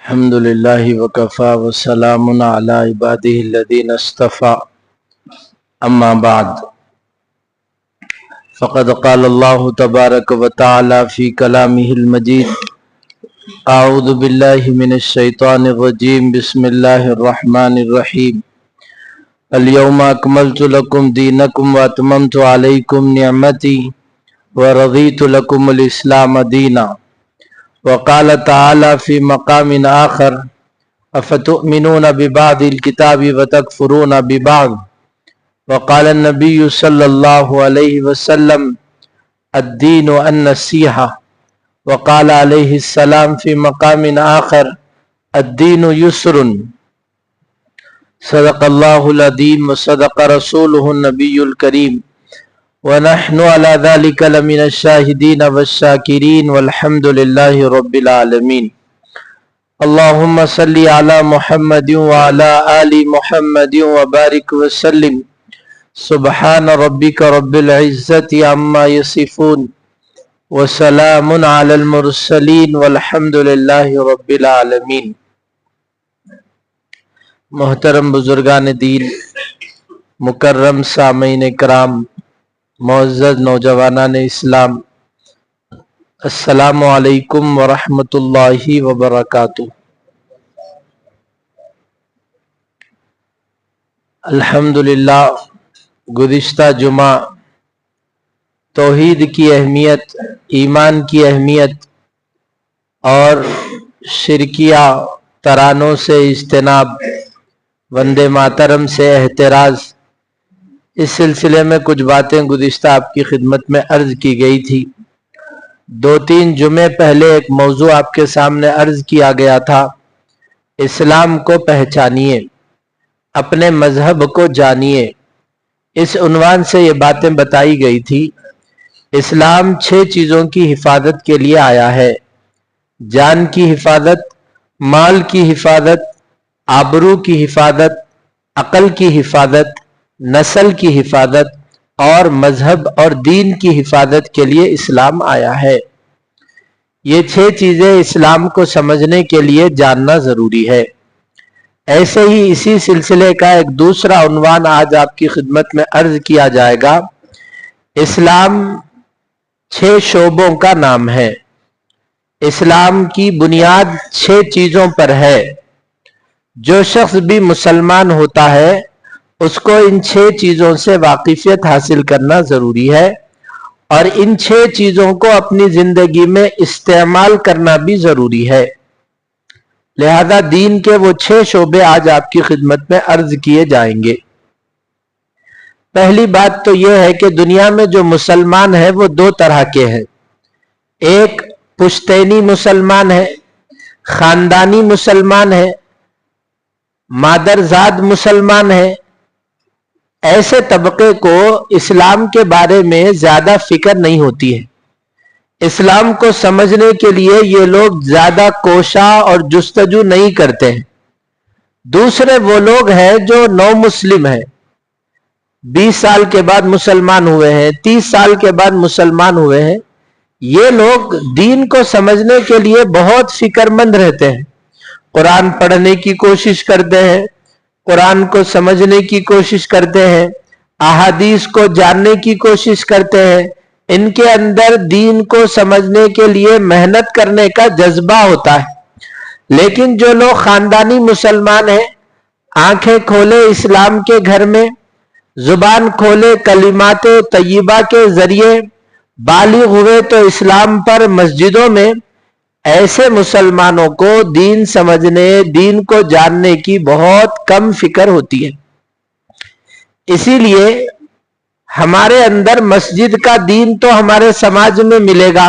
الحمد لله وكفى وسلام على عباده الذين اصطفى أما بعد فقد قال الله تبارك وتعالى في كلامه المجيد أعوذ بالله من الشيطان الرجيم بسم الله الرحمن الرحيم اليوم أكملت لكم دينكم وأتممت عليكم نعمتي ورضيت لكم الإسلام دينا وقال تعالى في مقام آخر أفتؤمنون ببعض الكتاب وتكفرون ببعض وقال النبي صلى الله عليه وسلم الدين النصيحة وقال عليه السلام في مقام آخر الدين يسر صدق الله العظيم وصدق رسوله النبي الكريم ونحن على ذلك لمن الشاهدين والشاكرين والحمد لله رب العالمين اللهم صل على محمد وعلى آل محمد وبارك وسلم سبحان ربك رب العزة عما يصفون وسلام على المرسلين والحمد لله رب العالمين۔ محترم بزرگان دین، مکرم سامعین کرام، معزز نوجوانان اسلام، السلام علیکم ورحمۃ اللہ وبرکاتہ۔ الحمدللہ گزشتہ جمعہ توحید کی اہمیت، ایمان کی اہمیت اور شرکیہ ترانوں سے اجتناب، وندے ماترم سے احتراز، اس سلسلے میں کچھ باتیں گزشتہ آپ کی خدمت میں عرض کی گئی تھی۔ 2-3 جمعے پہلے ایک موضوع آپ کے سامنے عرض کیا گیا تھا، اسلام کو پہچانیے، اپنے مذہب کو جانیے۔ اس عنوان سے یہ باتیں بتائی گئی تھی۔ اسلام 6 چیزوں کی حفاظت کے لیے آیا ہے: جان کی حفاظت، مال کی حفاظت، آبرو کی حفاظت، عقل کی حفاظت، نسل کی حفاظت اور مذہب اور دین کی حفاظت کے لیے اسلام آیا ہے۔ یہ 6 چیزیں اسلام کو سمجھنے کے لیے جاننا ضروری ہے۔ ایسے ہی اسی سلسلے کا ایک دوسرا عنوان آج آپ کی خدمت میں عرض کیا جائے گا۔ اسلام 6 شعبوں کا نام ہے۔ اسلام کی بنیاد 6 چیزوں پر ہے۔ جو شخص بھی مسلمان ہوتا ہے اس کو ان 6 چیزوں سے واقفیت حاصل کرنا ضروری ہے، اور ان 6 چیزوں کو اپنی زندگی میں استعمال کرنا بھی ضروری ہے۔ لہذا دین کے وہ 6 شعبے آج آپ کی خدمت میں عرض کیے جائیں گے۔ پہلی بات تو یہ ہے کہ دنیا میں جو مسلمان ہیں وہ 2 طرح کے ہیں۔ ایک پشتینی مسلمان ہے، خاندانی مسلمان ہے، مادرزاد مسلمان ہے۔ ایسے طبقے کو اسلام کے بارے میں زیادہ فکر نہیں ہوتی ہے۔ اسلام کو سمجھنے کے لیے یہ لوگ زیادہ کوشاں اور جستجو نہیں کرتے ہیں۔ دوسرے وہ لوگ ہیں جو نو مسلم ہیں، 20 سال کے بعد مسلمان ہوئے ہیں، 30 سال کے بعد مسلمان ہوئے ہیں۔ یہ لوگ دین کو سمجھنے کے لیے بہت فکر مند رہتے ہیں، قرآن پڑھنے کی کوشش کرتے ہیں، قرآن کو سمجھنے کی کوشش کرتے ہیں، احادیث کو جاننے کی کوشش کرتے ہیں۔ ان کے اندر دین کو سمجھنے کے لیے محنت کرنے کا جذبہ ہوتا ہے۔ لیکن جو لوگ خاندانی مسلمان ہیں، آنکھیں کھولے اسلام کے گھر میں، زبان کھولے کلمات طیبہ کے ذریعے، بالغ ہوئے تو اسلام پر مسجدوں میں، ایسے مسلمانوں کو دین سمجھنے، دین کو جاننے کی بہت کم فکر ہوتی ہے۔ اسی لیے ہمارے اندر مسجد کا دین تو ہمارے سماج میں ملے گا،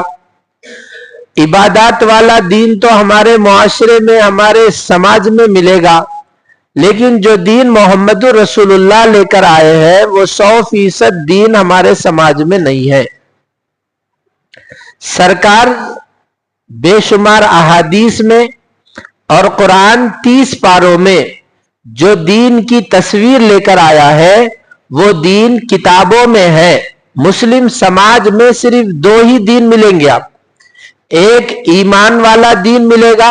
عبادات والا دین تو ہمارے معاشرے میں، ہمارے سماج میں ملے گا، لیکن جو دین محمد رسول اللہ لے کر آئے ہیں وہ 100% دین ہمارے سماج میں نہیں ہے۔ سرکار بے شمار احادیث میں اور قرآن 30 پاروں میں جو دین کی تصویر لے کر آیا ہے وہ دین کتابوں میں ہے۔ مسلم سماج میں صرف 2 ہی دین ملیں گے آپ۔ ایک ایمان والا دین ملے گا،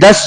10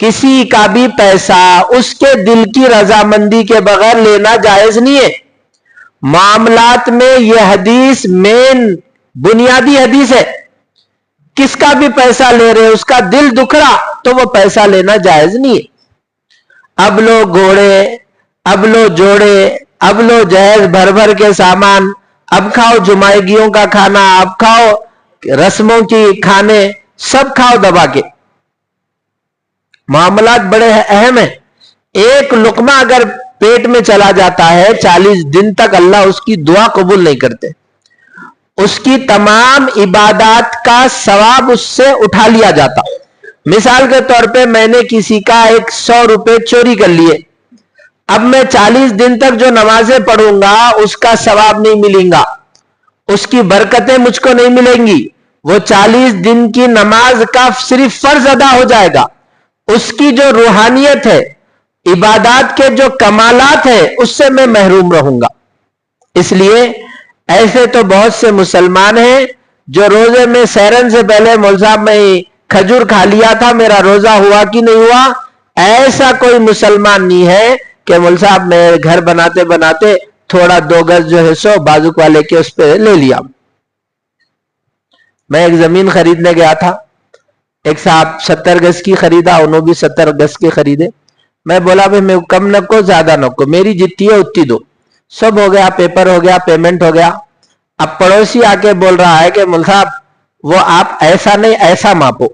کسی کا بھی پیسہ اس کے دل کی رضامندی کے بغیر لینا جائز نہیں ہے. معاملات میں یہ حدیث مین بنیادی حدیث ہے. کس کا بھی پیسہ لے رہے اس کا دل دکھڑا تو وہ پیسہ لینا جائز نہیں ہے. اب لو گھوڑے، اب لو جوڑے، اب لو جہیز بھر بھر کے سامان، اب کھاؤ جمائیگیوں کا کھانا، اب کھاؤ رسموں کی کھانے، سب کھاؤ دبا کے. معاملات بڑے اہم ہیں. ایک لقمہ اگر پیٹ میں چلا جاتا ہے 40 دن تک اللہ اس کی دعا قبول نہیں کرتے. اس کی تمام عبادات کا ثواب اس سے اٹھا لیا جاتا. مثال کے طور پہ میں نے کسی کا 100 روپے چوری کر لیے، اب میں 40 دن تک جو نمازیں پڑھوں گا اس کا ثواب نہیں ملیں گا، اس کی برکتیں مجھ کو نہیں ملیں گی. وہ 40 دن کی نماز کا صرف فرض ادا ہو جائے گا، اس کی جو روحانیت ہے، عبادات کے جو کمالات ہیں، اس سے میں محروم رہوں گا. اس لیے ایسے تو بہت سے مسلمان ہیں جو روزے میں سحرن سے پہلے مول صاحب میں کھجور کھا لیا تھا، میرا روزہ ہوا کہ نہیں ہوا. ایسا کوئی مسلمان نہیں ہے کہ مول صاحب میں گھر بناتے بناتے تھوڑا 2 گز جو ہے سو بازوک والے کے اس پہ لے لیا. میں ایک زمین خریدنے گیا تھا، ایک صاحب 70 گز کی خریدا، انہوں بھی 70 گز کی خریدے. میں بولا بھائی میں کم نہ کو زیادہ نہ کو، میری جتنی ہے اتنی دو. سب ہو گیا، پیپر ہو گیا، پیمنٹ ہو گیا. اب پڑوسی آ کے بول رہا ہے کہ مول صاحب وہ آپ ایسا نہیں ایسا ماپو،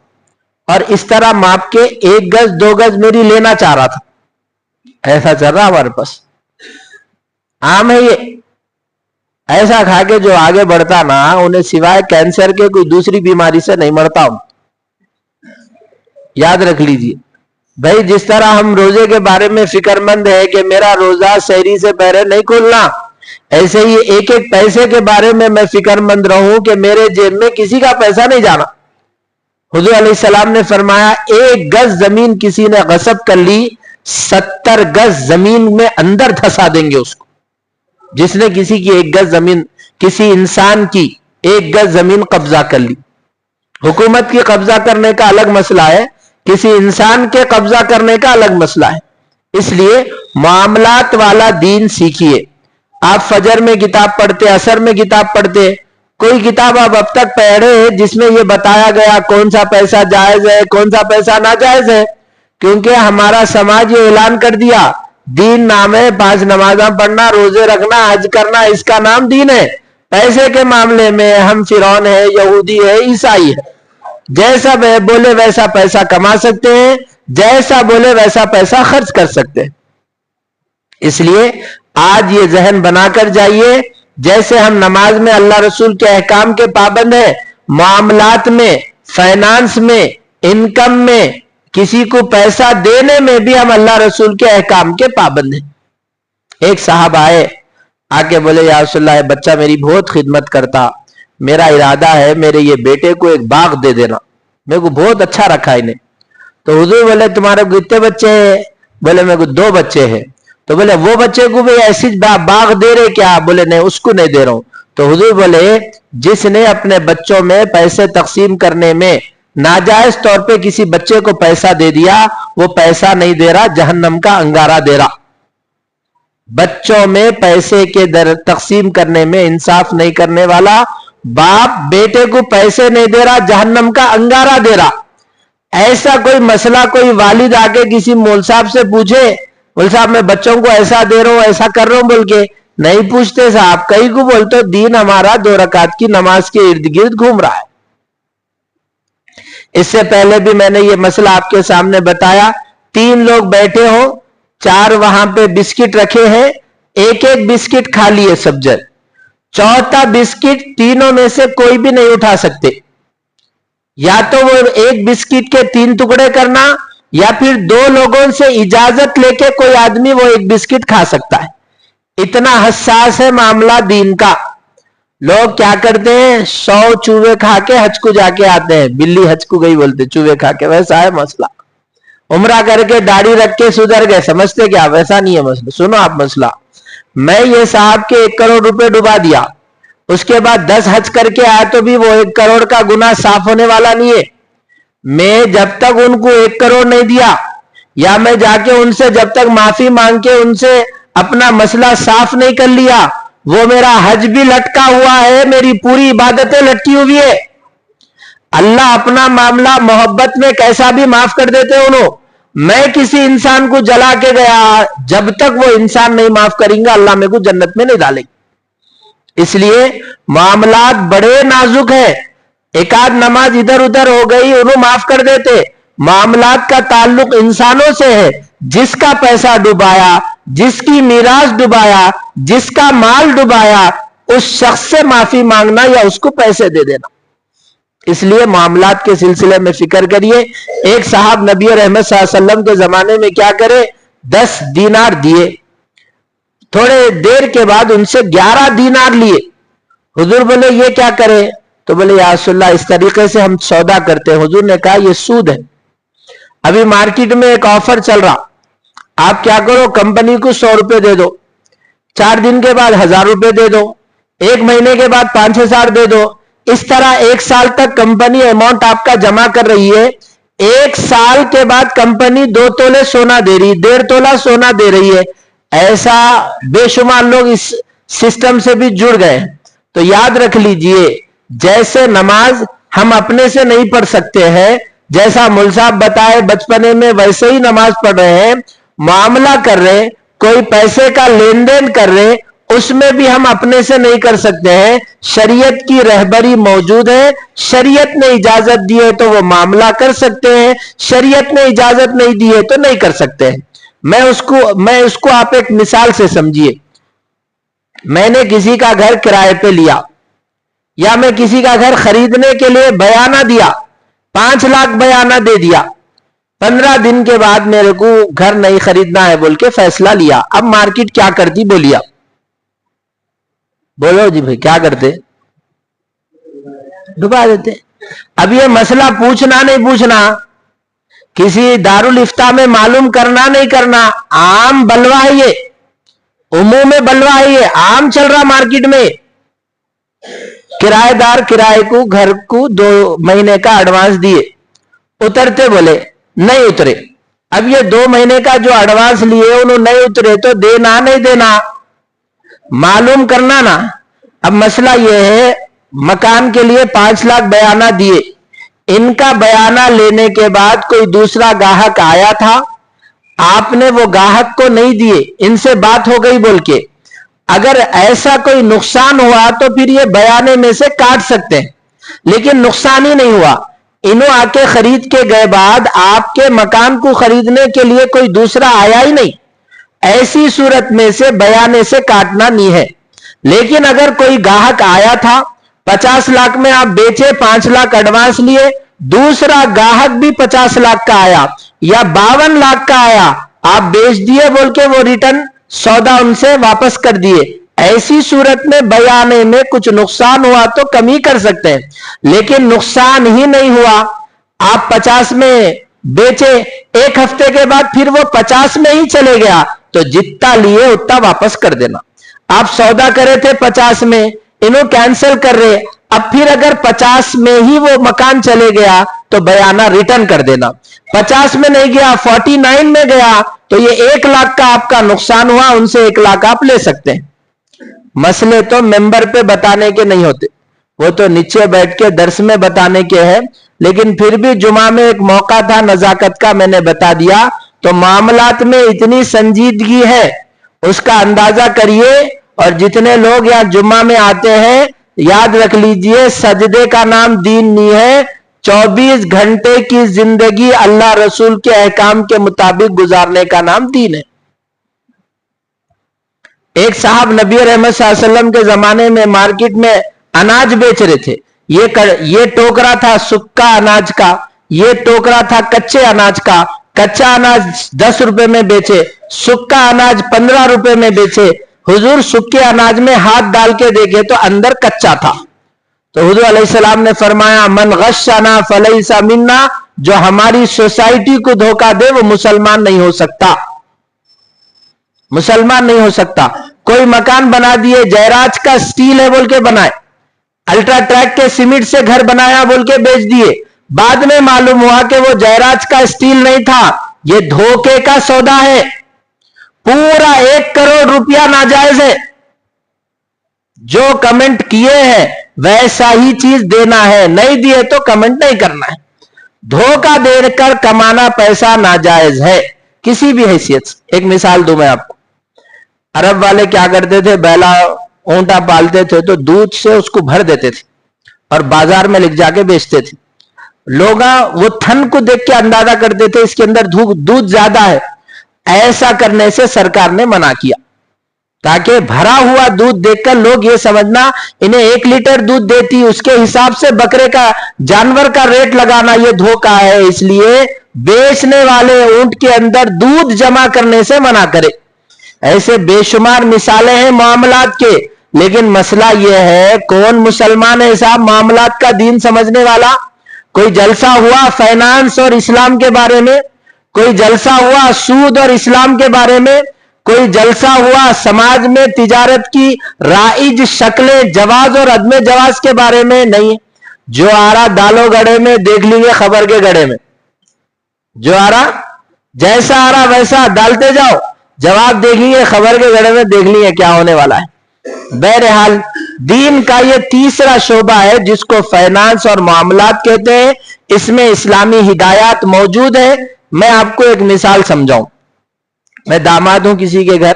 اور اس طرح ماپ کے 1 گز 2 گز میری لینا چاہ رہا تھا. ایسا چل رہا ہمارے پاس، عام ہے یہ. ایسا کھا کے جو آگے بڑھتا نا انہیں سوائے کینسر کے کوئی دوسری بیماری سے نہیں مرتا ہوں. یاد رکھ لیجئے بھائی، جس طرح ہم روزے کے بارے میں فکر مند ہے کہ میرا روزہ سحری سے پہلے نہیں کھولنا، ایسے ہی ایک ایک پیسے کے بارے میں فکر مند رہوں کہ میرے جیب میں کسی کا پیسہ نہیں جانا. حضور علیہ السلام نے فرمایا 1 گز زمین کسی نے غصب کر لی، 70 گز زمین میں اندر دھسا دیں گے اس کو. جس نے کسی کی 1 گز زمین، کسی انسان کی 1 گز زمین قبضہ کر لی. حکومت کی قبضہ کرنے کا الگ مسئلہ ہے، کسی انسان کے قبضہ کرنے کا الگ مسئلہ ہے. اس لیے معاملات والا دین سیکھیے. آپ فجر میں کتاب پڑھتے، عصر میں کتاب پڑھتے، کوئی کتاب آپ اب تک پڑھے جس میں یہ بتایا گیا کون سا پیسہ جائز ہے کون سا پیسہ ناجائز ہے؟ کیونکہ ہمارا سماج یہ اعلان کر دیا دین نام ہے 5 نمازاں پڑھنا، روزے رکھنا، حج کرنا، اس کا نام دین ہے. پیسے کے معاملے میں ہم فرعون ہے، یہودی ہے، عیسائی ہے. جیسا بولے ویسا پیسہ کما سکتے ہیں، جیسا بولے ویسا پیسہ خرچ کر سکتے ہیں. اس لیے آج یہ ذہن بنا کر جائیے، جیسے ہم نماز میں اللہ رسول کے احکام کے پابند ہیں، معاملات میں، فائنانس میں، انکم میں، کسی کو پیسہ دینے میں بھی ہم اللہ رسول کے احکام کے پابند ہیں. ایک صاحب آئے، آ کے بولے یا رسول اللہ بچہ میری بہت خدمت کرتا، میرا ارادہ ہے میرے یہ بیٹے کو ایک باغ دے دینا، میرے کو بہت اچھا رکھا انہیں. تو حضور بولے تمہارے کتنے بچے ہیں؟ بولے میرے کو 2 بچے ہیں. تو بولے وہ بچے کو بھی ایسی باغ دے رہے کیا؟ بولے نہیں اس کو نہیں دے رہا ہوں. تو حضور بولے جس نے اپنے بچوں میں پیسے تقسیم کرنے میں ناجائز طور پہ کسی بچے کو پیسہ دے دیا، وہ پیسہ نہیں دے رہا، جہنم کا انگارہ دے رہا. بچوں میں پیسے کے تقسیم کرنے میں انصاف نہیں کرنے والا باپ بیٹے کو پیسے نہیں دے رہا، جہنم کا انگارہ دے رہا. ایسا کوئی مسئلہ کوئی والد آگے کسی مول صاحب سے پوچھے، مول صاحب میں بچوں کو ایسا دے رہا ہوں ایسا کر رہا ہوں، بول کے نہیں پوچھتے صاحب. کئی کو بولتے دین ہمارا 2 رکعت کی نماز کے ارد گرد گھوم رہا ہے. اس سے پہلے بھی میں نے یہ مسئلہ آپ کے سامنے بتایا. 3 لوگ بیٹھے ہو، 4 وہاں پہ بسکٹ رکھے ہیں، ایک ایک بسکٹ کھا لیے سب جن، 4تھا بسکٹ تینوں میں سے کوئی بھی نہیں اٹھا سکتے. یا تو وہ ایک بسکٹ کے 3 ٹکڑے کرنا، یا پھر 2 لوگوں سے اجازت لے کے کوئی آدمی وہ ایک بسکٹ کھا سکتا ہے. اتنا حساس ہے معاملہ دین کا. لوگ کیا کرتے ہیں 100 چوہے کھا کے حج کو جا کے آتے ہیں، بلی حج کو گئی بولتے چوہے کھا کے. ویسا ہے مسئلہ. عمرہ کر کے داڑھی رکھ کے سدھر گئے، سمجھتے کیا؟ ویسا نہیں ہے مسئلہ. سنو آپ مسئلہ، میں یہ صاحب کے 1 کروڑ روپے ڈبا دیا، اس کے بعد 10 حج کر کے آیا تو بھی وہ 1 کروڑ کا گناہ صاف ہونے والا نہیں ہے. میں جب تک ان کو 1 کروڑ نہیں دیا یا میں جا کے ان سے جب تک معافی مانگ کے ان سے اپنا مسئلہ صاف نہیں کر لیا، وہ میرا حج بھی لٹکا ہوا ہے، میری پوری عبادتیں لٹکی ہوئی ہے۔ اللہ اپنا معاملہ محبت میں کیسا بھی معاف کر دیتے انہوں۔ میں کسی انسان کو جلا کے گیا، جب تک وہ انسان نہیں معاف کریں گا اللہ میرے کو جنت میں نہیں ڈالیں گے۔ اس لیے معاملات بڑے نازک ہیں، ایک آدھ نماز ادھر ادھر ہو گئی انہوں معاف کر دیتے۔ معاملات کا تعلق انسانوں سے ہے، جس کا پیسہ ڈبایا، جس کی میراث ڈبایا، جس کا مال ڈبایا، اس شخص سے معافی مانگنا یا اس کو پیسے دے دینا۔ اس لیے معاملات کے سلسلے میں فکر کریے۔ ایک صاحب نبی رحمت صلی اللہ علیہ وسلم کے زمانے میں کیا کرے، 10 دینار دیے، تھوڑے دیر کے بعد ان سے 11 دینار لیے۔ حضور بولے یہ کیا کرے؟ تو بولے یا رسول اللہ اس طریقے سے ہم سودا کرتے ہیں۔ حضور نے کہا یہ سود ہے۔ ابھی مارکیٹ میں ایک آفر چل رہا، آپ کیا کرو، کمپنی کو 100 روپے دے دو، 4 دن کے بعد 1000 روپے دے دو، 1 مہینے کے بعد 5,000 دے دو۔ اس طرح 1 سال تک کمپنی اماؤنٹ آپ کا جمع کر رہی ہے۔ 1 سال کے بعد کمپنی 2 تولے سونا دے رہی، 1.5 تولا سونا دے رہی ہے۔ ایسا بے شمار لوگ اس سسٹم سے بھی جڑ گئے۔ تو یاد رکھ لیجئے، جیسے نماز ہم اپنے سے نہیں پڑھ سکتے ہیں، جیسا مول صاحب بتائے بچپنے میں ویسے ہی نماز پڑھ رہے ہیں، معاملہ کر رہے، کوئی پیسے کا لین دین کر رہے، اس میں بھی ہم اپنے سے نہیں کر سکتے ہیں۔ شریعت کی رہبری موجود ہے، شریعت نے اجازت دی ہے تو وہ معاملہ کر سکتے ہیں، شریعت نے اجازت نہیں دی ہے تو نہیں کر سکتے ہیں۔ میں اس کو آپ ایک مثال سے سمجھیے۔ میں نے کسی کا گھر کرائے پہ لیا، یا میں کسی کا گھر خریدنے کے لیے بیانہ دیا، 5 لاکھ بیانہ دے دیا، 15 دن کے بعد میرے کو گھر نہیں خریدنا ہے بول کے فیصلہ لیا۔ اب مارکیٹ کیا کرتی بولیا؟ بولو جی بھائی کیا کرتے؟ ڈبا دیتے۔ اب یہ مسئلہ پوچھنا نہیں پوچھنا، کسی دارالفتہ میں معلوم کرنا نہیں کرنا، عام بلوا ہے یہ، عموم میں بلوا ہے یہ، عام چل رہا مارکیٹ میں۔ کرایہ دار کرائے کو گھر کو 2 مہینے کا ایڈوانس دیے، اترتے بولے نہیں اترے۔ اب یہ 2 مہینے کا جو ایڈوانس لیے انہوں نہیں اترے تو دینا نہیں دینا، معلوم کرنا نا۔ اب مسئلہ یہ ہے، مکان کے لیے 5 لاکھ بیانہ دیے، ان کا بیانہ لینے کے بعد کوئی دوسرا گاہک آیا تھا، آپ نے وہ گاہک کو نہیں دیے، ان سے بات ہو گئی بول کے۔ اگر ایسا کوئی نقصان ہوا تو پھر یہ بیانے میں سے کاٹ سکتے ہیں، لیکن نقصان ہی نہیں ہوا۔ انہوں آ کے خرید کے گئے بعد آپ کے مکان کو خریدنے کے لیے کوئی دوسرا آیا ہی نہیں، ایسی صورت میں سے بیانے سے کاٹنا نہیں ہے۔ لیکن اگر کوئی گاہک آیا تھا، 50 لاکھ میں آپ بیچے، 5 لاکھ ایڈوانس لیے، دوسرا گاہک بھی 50 لاکھ کا آیا یا 52 لاکھ کا آیا، آپ بیچ دیے بول کے وہ ریٹرن سودا ان سے واپس کر دیے، ایسی صورت میں بیانے میں کچھ نقصان ہوا تو کمی کر سکتے ہیں، لیکن نقصان ہی نہیں ہوا، آپ 50 میں بیچے، 1 ہفتے کے بعد پھر وہ 50 میں ہی چلے گیا تو جتنا لیے اتنا واپس کر دینا۔ آپ سودا کرے تھے 50 میں، انہوں کینسل کر رہے، اب پھر اگر 50 میں ہی وہ مکان چلے گیا تو بیانہ ریٹرن کر دینا۔ 50 میں نہیں گیا، 49 میں گیا تو یہ 1 لاکھ کا آپ کا نقصان ہوا، ان سے 1 لاکھ آپ لے سکتے ہیں۔ مسئلے تو ممبر پہ بتانے کے نہیں ہوتے، وہ تو نیچے بیٹھ کے درس میں بتانے کے ہیں، لیکن پھر بھی جمعہ میں ایک موقع تھا نزاکت کا، میں نے بتا دیا۔ تو معاملات میں اتنی سنجیدگی ہے، اس کا اندازہ کریے۔ اور جتنے لوگ یہاں جمعہ میں آتے ہیں یاد رکھ لیجئے، سجدے کا نام دین نہیں ہے، 24 گھنٹے کی زندگی اللہ رسول کے احکام کے مطابق گزارنے کا نام دین ہے۔ ایک صاحب نبی رحمت صلی اللہ علیہ وسلم کے زمانے میں مارکیٹ میں اناج بیچ رہے تھے، یہ ٹوکرا تھا سکا اناج کا، یہ ٹوکرا تھا کچے اناج کا۔ کچا اناج 10 روپے میں بیچے، سکا اناج 15 روپے میں بیچے۔ حضور سکے اناج میں ہاتھ ڈال کے دیکھے تو اندر کچا تھا، تو حضور علیہ السلام نے فرمایا من غشنا فلیس منا، جو ہماری سوسائٹی کو دھوکہ دے وہ مسلمان نہیں ہو سکتا، مسلمان نہیں ہو سکتا۔ کوئی مکان بنا دیے، جیراج کا سٹیل ہے بول کے بنائے، الٹرا ٹریک کے سیمنٹ سے گھر بنایا بول کے بیچ دیے، بعد میں معلوم ہوا کہ وہ جیراج کا سٹیل نہیں تھا، یہ دھوکے کا سودا ہے. پورا 1 کروڑ روپیہ ناجائز ہے. جو کمنٹ کیے ہیں ویسا ہی چیز دینا ہے, نہیں دیے تو کمنٹ نہیں کرنا ہے. دھوکہ دے کر کمانا پیسہ ناجائز ہے کسی بھی حیثیت سے. ایک مثال دوں میں آپ کو. عرب والے کیا کرتے تھے, بیلا اونٹا پالتے تھے تو دودھ سے اس کو بھر دیتے تھے اور بازار میں لے جا کے بیچتے تھے. لوگ وہ تھن کو دیکھ کے اندازہ کرتے تھے اس کے اندر دودھ زیادہ ہے. ایسا کرنے سے سرکار نے منع کیا تاکہ بھرا ہوا دودھ دیکھ کر لوگ یہ سمجھنا انہیں 1 لیٹر دودھ دیتی, اس کے حساب سے بکرے کا جانور کا ریٹ لگانا یہ دھوکہ ہے. اس لیے بیچنے والے اونٹ کے اندر دودھ جمع کرنے سے منع کرے. ایسے بے شمار مثالیں ہیں معاملات کے, لیکن مسئلہ یہ ہے کون مسلمان ہے صاحب معاملات کا دین سمجھنے والا. کوئی جلسہ ہوا فائنانس اور اسلام کے بارے میں, کوئی جلسہ ہوا سود اور اسلام کے بارے میں, کوئی جلسہ ہوا سماج میں تجارت کی رائج شکلیں جواز اور عدم جواز کے بارے میں نہیں. جو آ رہا ڈالو گڑھے میں دیکھ لیں گے خبر کے گڑھے میں, جو آ رہا جیسا آ رہا ویسا ڈالتے جاؤ, جواب دیکھ لیے خبر کے گڑھے میں دیکھ لیے کیا ہونے والا ہے. بہرحال دین کا یہ تیسرا شعبہ ہے جس کو فائنانس اور معاملات کہتے ہیں. اس میں اسلامی ہدایات موجود ہے. میں آپ کو ایک مثال سمجھاؤں. میں داماد ہوں کسی کے گھر,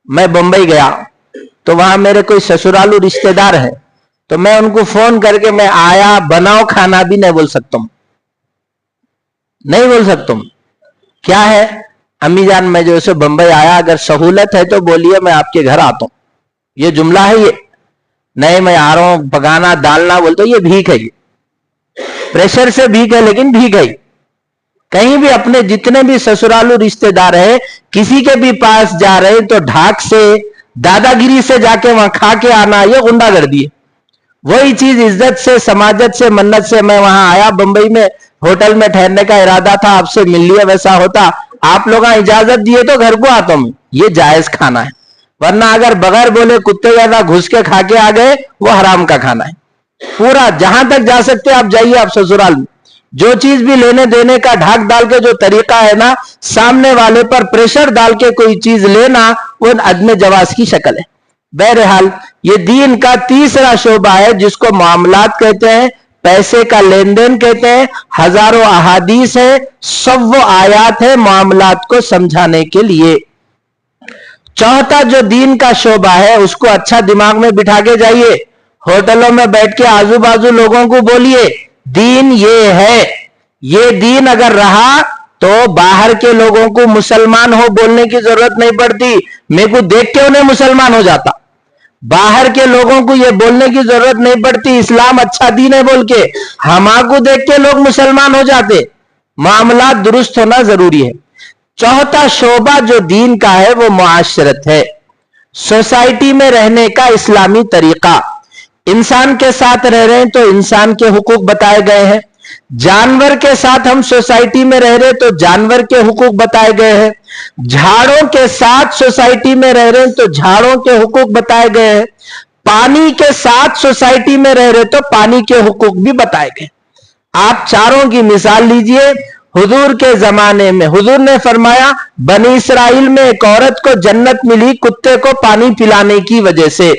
میں بمبئی گیا تو وہاں میرے کوئی سسرالو رشتہ دار ہیں, تو میں ان کو فون کر کے میں آیا بناؤ کھانا بھی نہیں بول سکتا ہوں, نہیں بول سکتا ہوں. کیا ہے امی جان میں جو سے بمبئی آیا, اگر سہولت ہے تو بولیے میں آپ کے گھر آتا ہوں. یہ جملہ ہے یہ, نہیں میں آ رہا ہوں پکانا ڈالنا بولتا ہوں, یہ بھیک ہے, یہ پریشر سے بھیک ہے لیکن بھیک ہے. کہیں بھی اپنے جتنے بھی سسرالو رشتے دار ہیں کسی کے بھی پاس جا رہے تو ڈھاک سے دادا گیری سے جا کے وہاں کھا کے آنا یہ غنڈا گردی ہے. وہی چیز عزت سے سماجت سے منت سے میں وہاں آیا بمبئی میں ہوٹل میں ٹھہرنے کا ارادہ تھا, آپ سے مل لیا ویسا ہوتا, آپ لوگ اجازت دیے تو گھر کو آتا ہوں. یہ جائز کھانا ہے, ورنہ اگر بغیر بولے کتے جیسا گھس کے کھا کے آ گئے وہ حرام کا کھانا ہے. پورا جہاں تک جا سکتے آپ جائیے آپ سسرال میں, جو چیز بھی لینے دینے کا ڈھاک ڈال کے جو طریقہ ہے نا سامنے والے پر پریشر ڈال کے کوئی چیز لینا وہ عدم جواز کی شکل ہے. بہرحال یہ دین کا تیسرا شعبہ ہے جس کو معاملات کہتے ہیں, پیسے کا لین دین کہتے ہیں. ہزاروں احادیث ہیں, سب وہ آیات ہیں معاملات کو سمجھانے کے لیے. چوتھا جو دین کا شعبہ ہے اس کو اچھا دماغ میں بٹھا کے جائیے, ہوٹلوں میں بیٹھ کے آزو بازو لوگوں کو بولیے دین یہ ہے. یہ دین اگر رہا تو باہر کے لوگوں کو مسلمان ہو بولنے کی ضرورت نہیں پڑتی, میرے کو دیکھ کے انہیں مسلمان ہو جاتا. باہر کے لوگوں کو یہ بولنے کی ضرورت نہیں پڑتی اسلام اچھا دین ہے بول کے, ہما کو دیکھ کے لوگ مسلمان ہو جاتے. معاملات درست ہونا ضروری ہے. چوتھا شعبہ جو دین کا ہے وہ معاشرت ہے, سوسائٹی میں رہنے کا اسلامی طریقہ. انسان کے ساتھ رہ رہے ہیں تو انسان کے حقوق بتائے گئے ہیں, جانور کے ساتھ ہم سوسائٹی میں رہ رہے تو جانور کے حقوق بتائے گئے ہیں, جھاڑوں کے ساتھ سوسائٹی میں رہ رہے تو جھاڑوں کے حقوق بتائے گئے ہیں, پانی کے ساتھ سوسائٹی میں رہ رہے تو پانی کے حقوق بھی بتائے گئے. آپ چاروں کی مثال لیجئے. حضور کے زمانے میں حضور نے فرمایا بنی اسرائیل میں ایک عورت کو جنت ملی کتے کو پانی پلانے کی وجہ سے.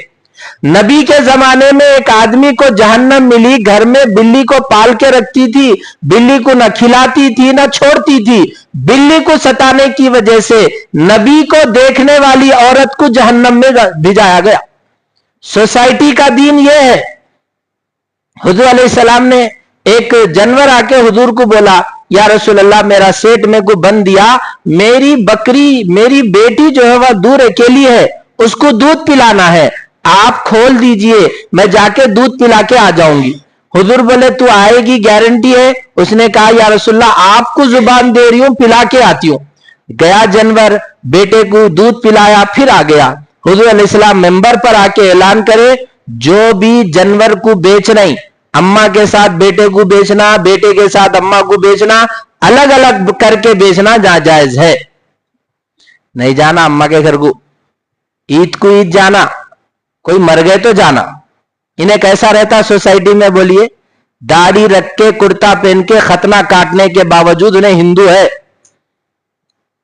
نبی کے زمانے میں ایک آدمی کو جہنم ملی, گھر میں بلی کو پال کے رکھتی تھی, بلی کو نہ کھلاتی تھی نہ چھوڑتی تھی, بلی کو ستانے کی وجہ سے نبی کو دیکھنے والی عورت کو جہنم میں بھیجایا گیا. سوسائٹی کا دین یہ ہے. حضور علیہ السلام نے ایک جانور آ کے حضور کو بولا یا رسول اللہ میرا سیٹ میں کو بند دیا, میری بکری میری بیٹی جو ہے وہ دور اکیلی ہے, اس کو دودھ پلانا ہے, آپ کھول دیجئے میں جا کے دودھ پلا کے آ جاؤں گی. حضور بولے تو آئے گی گارنٹی ہے؟ اس نے کہا یا رسول اللہ آپ کو زبان دے رہی ہوں پلا کے آتی ہوں. گیا جانور, بیٹے کو دودھ پلایا پھر آ گیا. حضور علیہ السلام ممبر پر آ کے اعلان کرے جو بھی جانور کو بیچنا, اماں کے ساتھ بیٹے کو بیچنا, بیٹے کے ساتھ اماں کو بیچنا, الگ الگ کر کے بیچنا جہاں جائز ہے. نہیں جانا اماں کے گھر کو, عید کو عید جانا, کوئی مر گئے تو جانا. انہیں کیسا رہتا سوسائٹی میں بولیے؟ داڑھی رکھ کے کرتا پہن کے ختنہ کاٹنے کے باوجود انہیں ہندو ہے.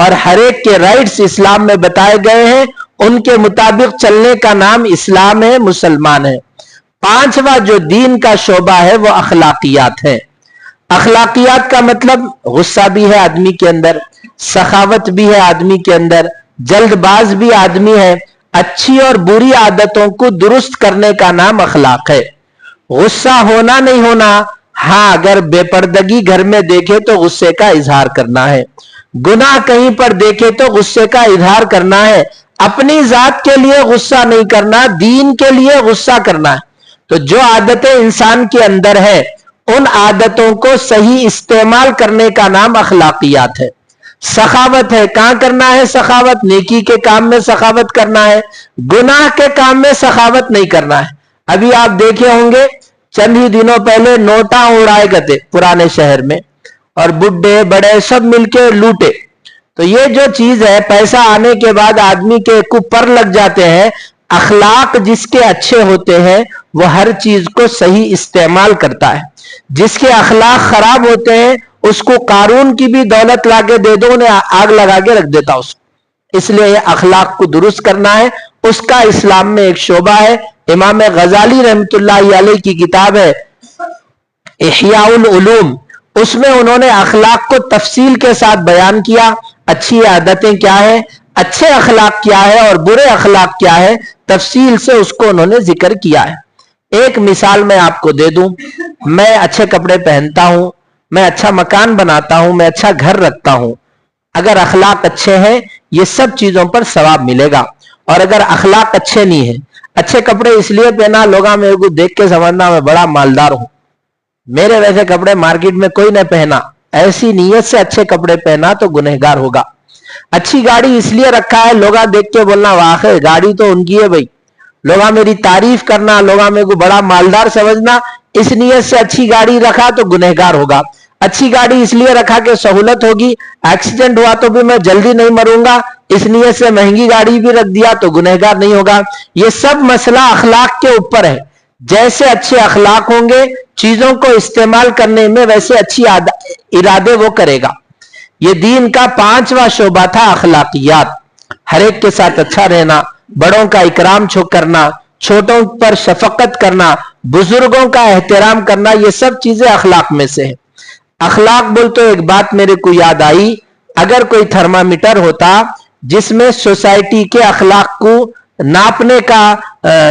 اور ہر ایک کے رائٹس اسلام میں بتائے گئے ہیں، ان کے مطابق چلنے کا نام اسلام ہے، مسلمان ہے۔ پانچواں جو دین کا شعبہ ہے وہ اخلاقیات ہے۔ اخلاقیات کا مطلب غصہ بھی ہے آدمی کے اندر، سخاوت بھی ہے آدمی کے اندر، جلد باز بھی آدمی ہے، اچھی اور بری عادتوں کو درست کرنے کا نام اخلاق ہے۔ غصہ ہونا نہیں ہونا، ہاں اگر بے پردگی گھر میں دیکھے تو غصے کا اظہار کرنا ہے، گناہ کہیں پر دیکھے تو غصے کا اظہار کرنا ہے، اپنی ذات کے لیے غصہ نہیں کرنا، دین کے لیے غصہ کرنا ہے۔ تو جو عادتیں انسان کے اندر ہے ان عادتوں کو صحیح استعمال کرنے کا نام اخلاقیات ہے۔ سخاوت ہے، کہاں کرنا ہے سخاوت؟ نیکی کے کام میں سخاوت کرنا ہے، گناہ کے کام میں سخاوت نہیں کرنا ہے۔ ابھی آپ دیکھے ہوں گے چند ہی دنوں پہلے نوٹاں اڑائے گئے پرانے شہر میں، اور بڈھے بڑے سب مل کے لوٹے۔ تو یہ جو چیز ہے، پیسہ آنے کے بعد آدمی کے پر لگ جاتے ہیں۔ اخلاق جس کے اچھے ہوتے ہیں وہ ہر چیز کو صحیح استعمال کرتا ہے، جس کے اخلاق خراب ہوتے ہیں اس کو قارون کی بھی دولت لا کے دے دو، انہیں آگ لگا کے رکھ دیتا اس لیے اخلاق کو درست کرنا ہے، اس کا اسلام میں ایک شعبہ ہے۔ امام غزالی رحمت اللہ علیہ کی کتاب ہے احیاء العلوم، اس میں انہوں نے اخلاق کو تفصیل کے ساتھ بیان کیا، اچھی عادتیں کیا ہے، اچھے اخلاق کیا ہے اور برے اخلاق کیا ہے، تفصیل سے اس کو انہوں نے ذکر کیا ہے۔ ایک مثال میں آپ کو دے دوں، میں اچھے کپڑے پہنتا ہوں، میں اچھا مکان بناتا ہوں، میں اچھا گھر رکھتا ہوں، اگر اخلاق اچھے ہیں یہ سب چیزوں پر ثواب ملے گا، اور اگر اخلاق اچھے نہیں ہیں، اچھے کپڑے اس لیے پہنا لوگاں میرے کو دیکھ کے سمجھنا میں بڑا مالدار ہوں، میرے ویسے کپڑے مارکیٹ میں کوئی نہ پہنا، ایسی نیت سے اچھے کپڑے پہنا تو گنہگار ہوگا۔ اچھی گاڑی اس لیے رکھا ہے لوگاں دیکھ کے بولنا واقعی گاڑی تو ان کی ہے بھائی، لوگاں میری تعریف کرنا، لوگاں میرے کو بڑا مالدار سمجھنا، اس نیت سے اچھی گاڑی رکھا تو گنہگار ہوگا۔ اچھی گاڑی اس لیے رکھا کہ سہولت ہوگی، ایکسیڈنٹ ہوا تو بھی میں جلدی نہیں مروں گا، اس نیت سے مہنگی گاڑی بھی رکھ دیا تو گنہگار نہیں ہوگا۔ یہ سب مسئلہ اخلاق کے اوپر ہے، جیسے اچھے اخلاق ہوں گے چیزوں کو استعمال کرنے میں ویسے اچھی ارادے وہ کرے گا۔ یہ دین کا پانچواں شعبہ تھا اخلاقیات، ہر ایک کے ساتھ اچھا رہنا، بڑوں کا اکرام کرنا، چھوٹوں پر شفقت کرنا، بزرگوں کا احترام کرنا، یہ سب چیزیں اخلاق میں سے ہے۔ اخلاق بول تو ایک بات میرے کو یاد آئی، اگر کوئی تھرمامیٹر ہوتا جس میں سوسائٹی کے اخلاق کو ناپنے کا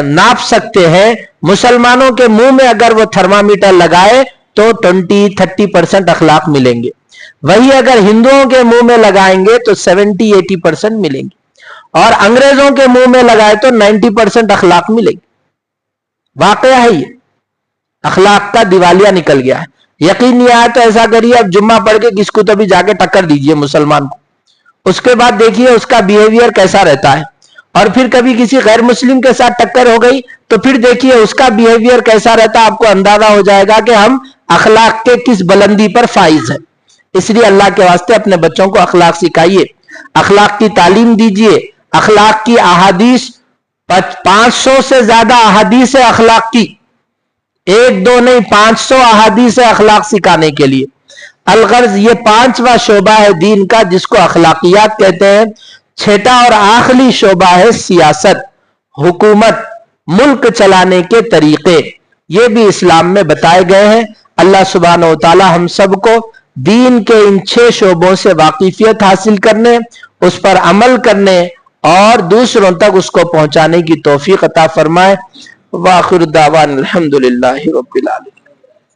ناپ سکتے ہیں، مسلمانوں کے منہ میں اگر وہ تھرمامیٹر لگائے تو 20-30% اخلاق ملیں گے، وہی اگر ہندوؤں کے منہ میں لگائیں گے تو 70-80% ملیں گے، اور انگریزوں کے منہ میں لگائے تو 90% اخلاق ملیں گے۔ واقعہ ہے، یہ اخلاق کا دیوالیہ نکل گیا ہے۔ یقین نہیں آیا تو ایسا کریے، اب جمعہ پڑھ کے کس کو تو بھی جا کے ٹکر دیجئے مسلمان کو، اس کے بعد دیکھیے اس کا بیہیویئر کیسا رہتا ہے، اور پھر کبھی کسی غیر مسلم کے ساتھ ٹکر ہو گئی تو پھر دیکھیے اس کا بیہیویئر کیسا رہتا، آپ کو اندازہ ہو جائے گا کہ ہم اخلاق کے کس بلندی پر فائز ہیں۔ اس لیے اللہ کے واسطے اپنے بچوں کو اخلاق سکھائیے، اخلاق کی تعلیم دیجئے، اخلاق کی احادیث 500 سے زیادہ احادیث اخلاق کی، 1-2 نہیں 500 احادیث اخلاق سکھانے کے لیے۔ الغرض یہ پانچواں شعبہ ہے دین کا جس کو اخلاقیات کہتے ہیں۔ چھٹا اور آخری شعبہ ہے سیاست، حکومت، ملک چلانے کے طریقے، یہ بھی اسلام میں بتائے گئے ہیں۔ اللہ سبحانہ وتعالی ہم سب کو دین کے ان 6 شعبوں سے واقفیت حاصل کرنے، اس پر عمل کرنے اور دوسروں تک اس کو پہنچانے کی توفیق عطا فرمائے۔ وآخر دعوان الحمدللہ رب العالمین۔